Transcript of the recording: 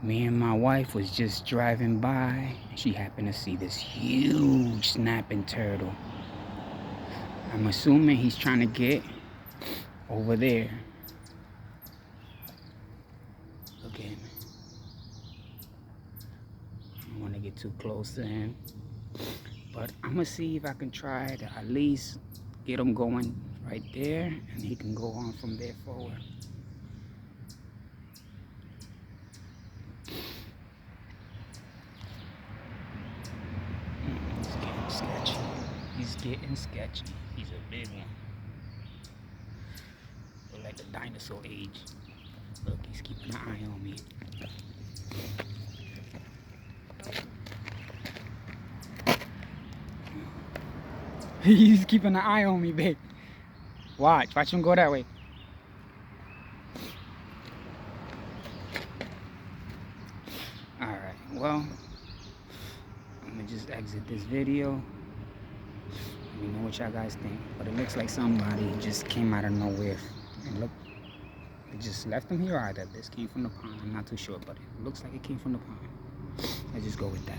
Me and my wife was just driving by, and she happened to see this huge snapping turtle. I'm assuming he's trying to get over there. Look at him. I don't want to get too close to him, but I'm gonna see if I can try to at least get him going right there, and he can go on from there forward. He's getting sketchy. He's getting sketchy. He's a big one. Look like the dinosaur age. Look, he's keeping an eye on me. He's keeping an eye on me, babe. Watch him go that way. Alright, well, I'm gonna just exit this video. Let me know what y'all guys think. But it looks like somebody just came out of nowhere. And look, they just left him here, or either this came from the pond. I'm not too sure, but it looks like it came from the pond. Let's just go with that.